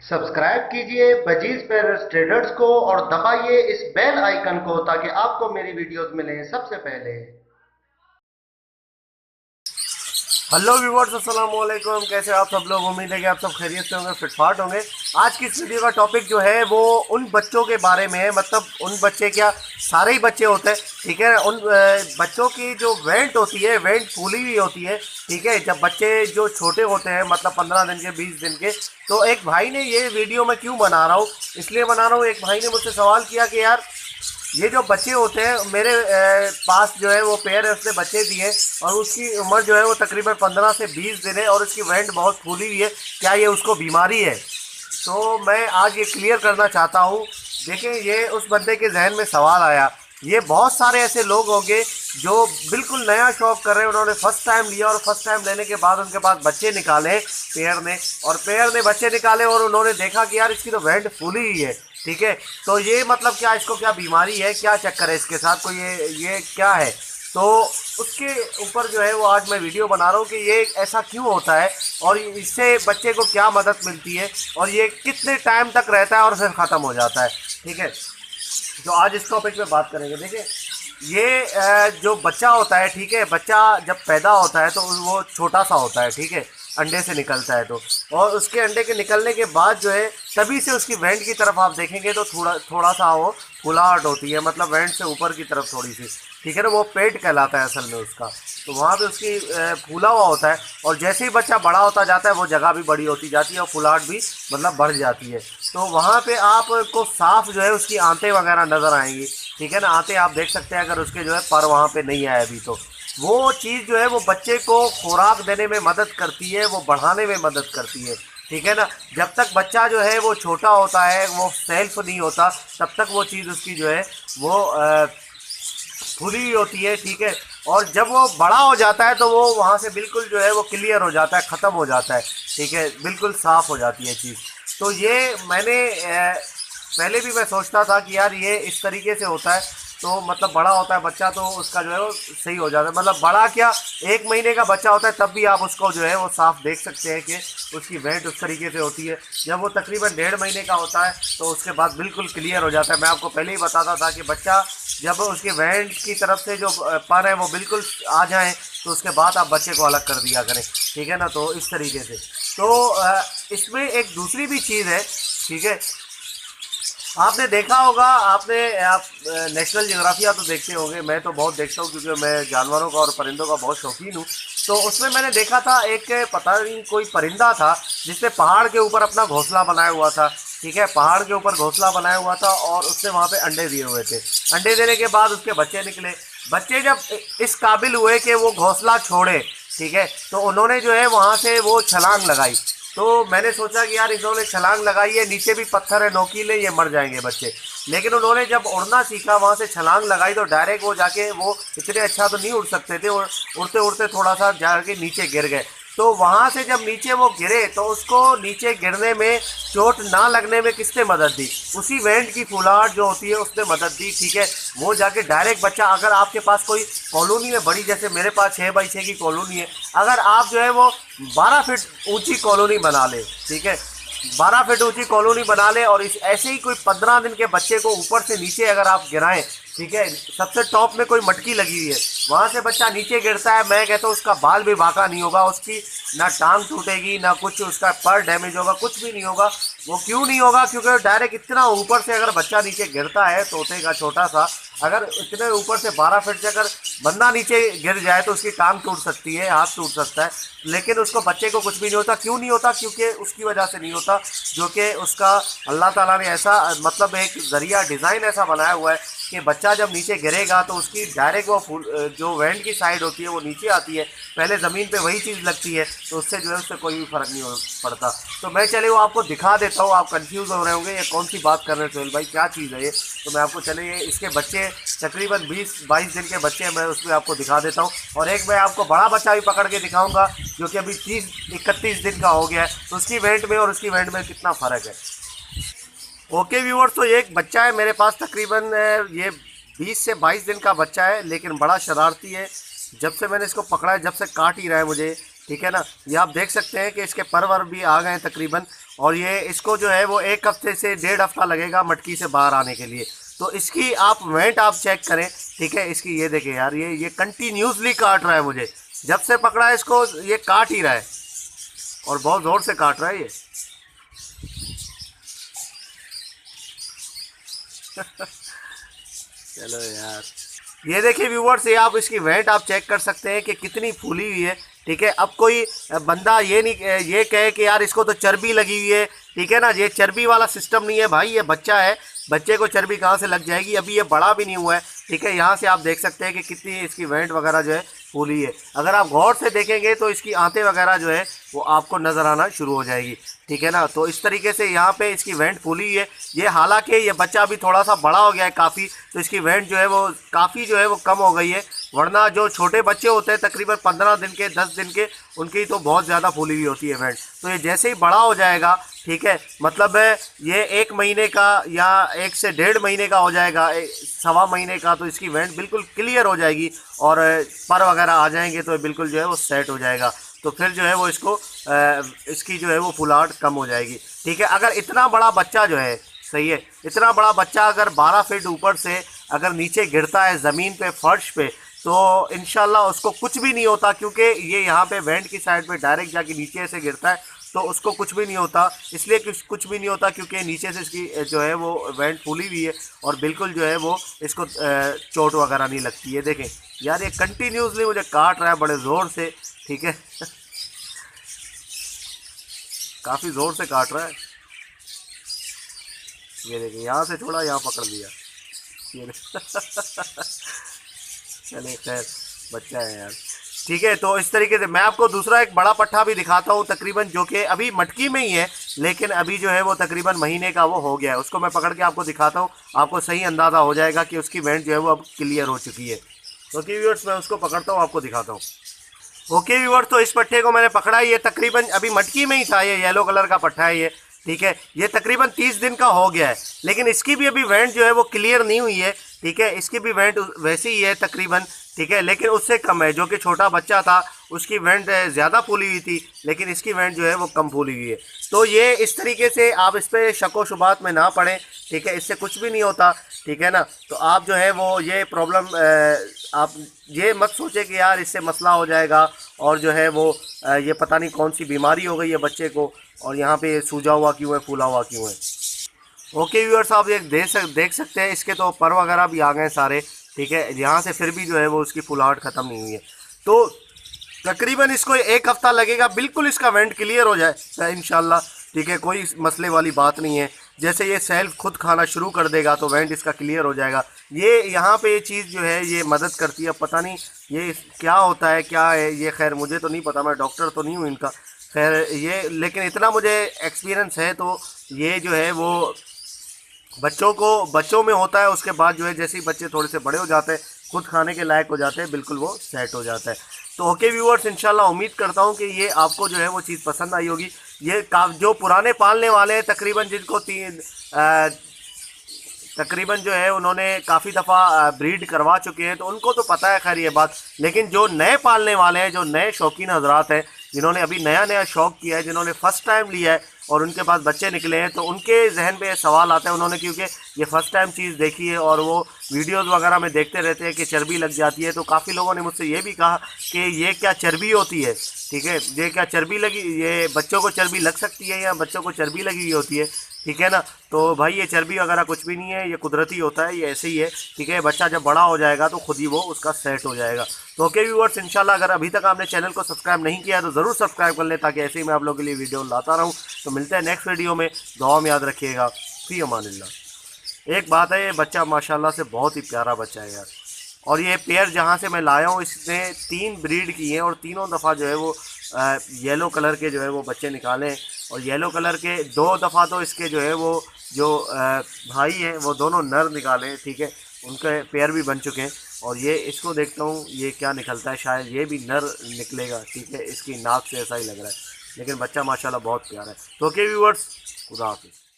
Subscribe कीजिए budgies पेरस traders को और दबाइए इस बेल आइकन को ताकि आपको मेरी वीडियोस मिलें सबसे पहले। हेलो व्यूवर्स, अस्सलाम वालेकुम। कैसे आप सब लोग? उम्मीद है कि आप सब खैरियत से होंगे, फिटफाट होंगे। आज की इस वीडियो का टॉपिक जो है वो उन बच्चों के बारे में है, मतलब उन बच्चे क्या, सारे ही बच्चे होते हैं, ठीक है। उन बच्चों की जो वेंट होती है, वेंट फूली हुई होती है, ठीक है। जब बच्चे जो छोटे होते हैं, मतलब 15 दिन के, 20 दिन के, तो एक भाई ने ये वीडियो मैं क्यों बना रहा हूँ, इसलिए बना रहा हूँ, एक भाई ने मुझसे सवाल किया कि यार ये जो बच्चे होते हैं मेरे पास जो है वो पेयर है, उसने बच्चे दिए और उसकी उम्र जो है वो तकरीबन 15 से 20 दिन है और उसकी वेंट बहुत फूली हुई है, क्या ये उसको बीमारी है? तो मैं आज ये क्लियर करना चाहता हूँ। देखें, ये उस बंदे के जहन में सवाल आया। ये बहुत सारे ऐसे लोग होंगे जो बिल्कुल नया शौक कर रहे हैं, उन्होंने फर्स्ट टाइम लिया और फर्स्ट टाइम लेने के बाद उनके पास बच्चे निकाले पेयर ने, और पेयर ने बच्चे निकाले और उन्होंने देखा कि यार इसकी तो वेंट फूली ही है, ठीक है। तो ये मतलब क्या, इसको क्या बीमारी है, क्या चक्कर है इसके साथ, कोई ये क्या है? तो उसके ऊपर जो है वो आज मैं वीडियो बना रहा हूँ कि ये ऐसा क्यों होता है और इससे बच्चे को क्या मदद मिलती है और ये कितने टाइम तक रहता है और फिर ख़त्म हो जाता है, ठीक है। जो आज इस टॉपिक पे बात करेंगे। देखिए, ये जो बच्चा होता है, ठीक है, बच्चा जब पैदा होता है तो वो छोटा सा होता है, ठीक है, अंडे से निकलता है तो, और उसके अंडे के निकलने के बाद जो है तभी से उसकी वेंट की तरफ आप देखेंगे तो थोड़ा थोड़ा सा वो फुलाहट होती है, मतलब वेंट से ऊपर की तरफ थोड़ी सी, ठीक है ना। वो पेट कहलाता है असल में उसका। तो वहाँ पे उसकी फूला हुआ होता है और जैसे ही बच्चा बड़ा होता जाता है वो जगह भी बड़ी होती जाती है और फुलाहट भी मतलब बढ़ जाती है। तो वहाँ पे आपको साफ जो है उसकी आंतें वगैरह नज़र आएंगी, ठीक है ना। आंतें आप देख सकते हैं, अगर उसके जो है पर वहाँ पे नहीं आए अभी, तो वो चीज़ जो है वो बच्चे को खुराक देने में मदद करती है, वो बढ़ाने में मदद करती है, ठीक है ना। जब तक बच्चा जो है वो छोटा होता है, वो सेल्फ नहीं होता, तब तक वो चीज़ उसकी जो है वो खुली हुई होती है, ठीक है। और जब वो बड़ा हो जाता है तो वो वहाँ से बिल्कुल जो है वो क्लियर हो जाता है, ख़त्म हो जाता है, ठीक है, बिल्कुल साफ़ हो जाती है चीज़। तो ये मैंने पहले भी मैं सोचता था कि यार ये इस तरीके से होता है, तो मतलब बड़ा होता है बच्चा तो उसका जो है वो सही हो जाता है, मतलब बड़ा क्या, 1 महीने का बच्चा होता है तब भी आप उसको जो है वो साफ देख सकते हैं कि उसकी वेट उस तरीके से होती है। जब वो तकरीबन 1.5 महीने का होता है तो उसके बाद बिल्कुल क्लियर हो जाता है। मैं आपको पहले ही बताता था कि बच्चा जब उसके वेट की तरफ से जो पर है वो बिल्कुल आ जाए तो उसके बाद आप बच्चे को अलग कर दिया करें, ठीक है ना। तो इस तरीके से। तो इसमें एक दूसरी भी चीज़ है, ठीक है। आपने देखा होगा, आप नेशनल जियोग्राफिया तो देखते होंगे, मैं तो बहुत देखता हूँ क्योंकि मैं जानवरों का और परिंदों का बहुत शौकीन हूँ। तो उसमें मैंने देखा था एक, पता नहीं कोई परिंदा था जिसने पहाड़ के ऊपर अपना घोंसला बनाया हुआ था, ठीक है, पहाड़ के ऊपर घोंसला बनाया हुआ था और उसने वहाँ पे अंडे दिए हुए थे। अंडे देने के बाद उसके बच्चे निकले। बच्चे जब इस काबिल हुए कि वो घोंसला छोड़े, ठीक है, तो उन्होंने जो है वहाँ से वो छलांग लगाई। तो मैंने सोचा कि यार इन्होंने छलांग लगाई है, नीचे भी पत्थर है नोकीले, ये मर जाएंगे बच्चे। लेकिन उन्होंने जब उड़ना सीखा, वहाँ से छलांग लगाई, तो डायरेक्ट वो जाके, वो इतने अच्छा तो नहीं उड़ सकते थे, उड़ते उड़ते थोड़ा सा जाके नीचे गिर गए। तो वहाँ से जब नीचे वो गिरे तो उसको नीचे गिरने में, चोट ना लगने में किसने मदद दी? उसी वेंट की फुलाहट जो होती है उसने मदद दी, ठीक है। वो जाके डायरेक्ट बच्चा, अगर आपके पास कोई कॉलोनी है बड़ी, जैसे मेरे पास 6x6 की कॉलोनी है, अगर आप जो है वो 12 फीट ऊंची कॉलोनी बना ले, ठीक है, 12 फीट ऊंची कॉलोनी बना ले और इस ऐसे ही कोई 15 दिन के बच्चे को ऊपर से नीचे अगर आप गिराएं, ठीक है, सबसे टॉप में कोई मटकी लगी हुई है, वहां से बच्चा नीचे गिरता है, मैं कहता हूँ उसका बाल भी बांका नहीं होगा, उसकी ना टांग टूटेगी ना कुछ, उसका पर डैमेज होगा, कुछ भी नहीं होगा। वो क्यों नहीं होगा? क्योंकि डायरेक्ट इतना ऊपर से अगर बच्चा नीचे गिरता है, तोते का छोटा सा, अगर इतने ऊपर से 12 फीट से अगर बंदा नीचे गिर जाए तो उसकी टांग टूट सकती है, हाथ टूट सकता है, लेकिन उसको बच्चे को कुछ भी नहीं होता। क्यों नहीं होता? क्योंकि उसकी वजह से नहीं होता, जो कि उसका अल्लाह ताला ने ऐसा, मतलब एक ज़रिया, डिज़ाइन ऐसा बनाया हुआ है कि बच्चा जब नीचे गिरेगा तो उसकी डायरेक्ट वो जो वेंट की साइड होती है वो नीचे आती है, पहले ज़मीन पे वही चीज़ लगती है, तो उससे जो है उससे कोई भी फ़र्क नहीं पड़ता। तो मैं चले वो आपको दिखा देता हूँ, आप कंफ्यूज हो रहे होंगे ये कौन सी बात कर रहे हैं सोहेल भाई, क्या चीज़ है ये। तो मैं आपको चले, ये इसके बच्चे तकरीबन 20-22 दिन के बच्चे हैं, मैं उसमें आपको दिखा देता हूँ। और एक मैं आपको बड़ा बच्चा भी पकड़ के दिखाऊँगा जो कि अभी 30-31 दिन का हो गया है, तो उसकी वेंट में और उसकी वेंट में कितना फ़र्क है। ओके व्यूअर्स, तो ये एक बच्चा है मेरे पास, तकरीबन ये 20 से 22 दिन का बच्चा है, लेकिन बड़ा शरारती है। जब से मैंने इसको पकड़ा है, जब से काट ही रहा है मुझे, ठीक है ना। ये आप देख सकते हैं कि इसके पर वर भी आ गए हैं तकरीबन, और ये इसको जो है वो 1 हफ्ते से 1.5 हफ्ता लगेगा मटकी से बाहर आने के लिए। तो इसकी आप वेट आप चेक करें, ठीक है। इसकी ये देखें यार, ये कंटिन्यूसली काट रहा है मुझे, जब से पकड़ा है इसको ये काट ही रहा है, और बहुत ज़ोर से काट रहा है ये। चलो यार, ये देखिए व्यूवर्स, ये आप इसकी वेट आप चेक कर सकते हैं कि कितनी फूली हुई है, ठीक है। अब कोई बंदा ये नहीं ये कहे कि यार इसको तो चर्बी लगी हुई है, ठीक है ना। ये चर्बी वाला सिस्टम नहीं है भाई, ये बच्चा है, बच्चे को चर्बी कहाँ से लग जाएगी, अभी ये बड़ा भी नहीं हुआ है, ठीक है। यहाँ से आप देख सकते हैं कि कितनी इसकी वेट वगैरह जो है फूली है। अगर आप गौर से देखेंगे तो इसकी आंतें वगैरह जो है वो आपको नज़र आना शुरू हो जाएगी, ठीक है ना। तो इस तरीके से यहाँ पे इसकी वेट फूली हुई है। ये हालांकि ये बच्चा अभी थोड़ा सा बड़ा हो गया है काफ़ी, तो इसकी वेट जो है वो काफ़ी जो है वो कम हो गई है, वरना जो छोटे बच्चे होते हैं तकरीबन 15 दिन के 10 दिन के, उनकी तो बहुत ज़्यादा फूली हुई होती है वेट। तो ये जैसे ही बड़ा हो जाएगा, ठीक है, मतलब ये 1 महीने का या 1 से 1.5 महीने का हो जाएगा, 1.25 महीने का, तो इसकी वेट बिल्कुल क्लियर हो जाएगी और पर वगैरह आ जाएंगे तो बिल्कुल जो है वो सेट हो जाएगा। तो फिर जो है वो इसकी जो है वो फुलाहट कम हो जाएगी, ठीक है। अगर इतना बड़ा बच्चा जो है, सही है, इतना बड़ा बच्चा अगर 12 फीट ऊपर से अगर नीचे गिरता है ज़मीन पे, फर्श पे, तो इंशाल्लाह उसको कुछ भी नहीं होता, क्योंकि ये यहाँ पे वेंट की साइड पे डायरेक्ट जाके नीचे से गिरता है, तो उसको कुछ भी नहीं होता। इसलिए कुछ भी नहीं होता क्योंकि नीचे से इसकी जो है वो वेंट फूली हुई है और बिल्कुल जो है वो इसको चोट वगैरह नहीं लगती है। देखें यार, ये कंटिन्यूसली मुझे काट रहा है बड़े ज़ोर से, ठीक है। काफ़ी ज़ोर से काट रहा है। ये देखिए, यहाँ से छोड़ा, यहाँ पकड़ लिया, ये चले खैर, बच्चा है यार, ठीक है। तो इस तरीके से मैं आपको दूसरा एक बड़ा पट्ठा भी दिखाता हूँ तकरीबन, जो कि अभी मटकी में ही है, लेकिन अभी जो है वो तकरीबन महीने का वो हो गया है। उसको मैं पकड़ के आपको दिखाता हूँ, आपको सही अंदाज़ा हो जाएगा कि उसकी वेट जो है वो अब क्लियर हो चुकी है। ओके व्यूअर्स, मैं उसको पकड़ता हूँ, आपको दिखाता हूँ। ओके व्यूअर्स, तो इस पट्ठे को मैंने पकड़ा, ये तकरीबन अभी मटकी में ही था, ये येलो कलर का पट्ठा है ये, ठीक है। ये तकरीबन 30 दिन का हो गया है, लेकिन इसकी भी अभी वेट जो है वो क्लियर नहीं हुई है, ठीक है। इसकी भी वेट वैसी ही है तकरीबन, ठीक है, लेकिन उससे कम है। जो कि छोटा बच्चा था उसकी वेट ज़्यादा फूली हुई थी, लेकिन इसकी वेट जो है वो कम फूली हुई है। तो ये इस तरीके से आप इस पर शक व शुबात में ना पड़ें, ठीक है, इससे कुछ भी नहीं होता, ठीक है ना। तो आप जो है वो ये प्रॉब्लम आप ये मत सोचें कि यार इससे मसला हो जाएगा और जो है वो ये पता नहीं कौन सी बीमारी हो गई है बच्चे को और यहाँ पे सूजा हुआ क्यों है, फूला हुआ क्यों है। ओके व्यूअर्स, आप देख सकते हैं इसके तो पर वगैरह भी आ गए सारे, ठीक है। यहाँ से फिर भी जो है वो उसकी फुलाहट ख़त्म नहीं हुई है। तो तकरीबन इसको 1 हफ्ता लगेगा, बिल्कुल इसका वेंट क्लियर हो जाए इंशाल्लाह, ठीक है। कोई मसले वाली बात नहीं है। जैसे ये सेल्फ खुद खाना शुरू कर देगा तो वेंट इसका क्लियर हो जाएगा। ये यहाँ पे ये चीज़ जो है ये मदद करती है, पता नहीं ये क्या होता है, क्या है ये, खैर मुझे तो नहीं पता, मैं डॉक्टर तो नहीं हूँ इनका, खैर ये, लेकिन इतना मुझे एक्सपीरियंस है। तो ये जो है वो बच्चों में होता है, उसके बाद जो है जैसे ही बच्चे थोड़े से बड़े हो जाते हैं, खुद खाने के लायक हो जाते हैं, बिल्कुल वो सेट हो जाता है। तो ओके व्यूअर्स, इंशाल्लाह उम्मीद करता हूँ कि ये आपको जो है वो चीज़ पसंद आई होगी। ये जो पुराने पालने वाले हैं तकरीबन, जिनको तकरीबन जो है उन्होंने काफ़ी दफ़ा ब्रीड करवा चुके हैं, तो उनको तो पता है खैर ये बात। लेकिन जो नए पालने वाले हैं, जो नए शौकीन हजरात हैं, जिन्होंने अभी नया शौक़ किया है, जिन्होंने फ़र्स्ट टाइम लिया है और उनके पास बच्चे निकले हैं, तो उनके जहन पे सवाल आता है, उन्होंने क्योंकि ये फ़र्स्ट टाइम चीज़ देखी है और वो वीडियोस वगैरह में देखते रहते हैं कि चर्बी लग जाती है। तो काफ़ी लोगों ने मुझसे ये भी कहा कि ये क्या चर्बी होती है, ठीक है, ये क्या चर्बी लगी, ये बच्चों को चर्बी लग सकती है या बच्चों को चर्बी लगी हुई होती है, ठीक है ना। तो भाई ये चर्बी वगैरह कुछ भी नहीं है, ये कुदरती होता है, ये ऐसे ही है, ठीक है। बच्चा जब बड़ा हो जाएगा तो खुद ही वो उसका सेट हो जाएगा। तो ओके व्यूअर्स, इंशाल्लाह अगर अभी तक आपने चैनल को सब्सक्राइब नहीं किया तो ज़रूर सब्सक्राइब कर लें, ताकि ऐसे ही मैं आप लोगों के लिए वीडियो लाता रहूँ। तो मिलते हैं नेक्स्ट वीडियो में, दुआ में याद रखिएगा। फी अमानिल्लाह। एक बात है, ये बच्चा माशाल्लाह से बहुत ही प्यारा बच्चा है यार, और ये पेयर जहाँ से मैं लाया हूँ इसने 3 ब्रीड की हैं और तीनों दफ़ा जो है वो येलो कलर के जो है वो बच्चे निकाले, और येलो कलर के 2 दफ़ा तो इसके जो है वो जो भाई हैं वो दोनों नर निकाले, ठीक है, उनके पेयर भी बन चुके हैं। और ये इसको देखता हूँ ये क्या निकलता है, शायद ये भी नर निकलेगा, ठीक है, इसकी नाक से ऐसा ही लग रहा है, लेकिन बच्चा माशाल्लाह बहुत प्यारा है। तो ओके व्यूअर्स, खुदा हाफिज़।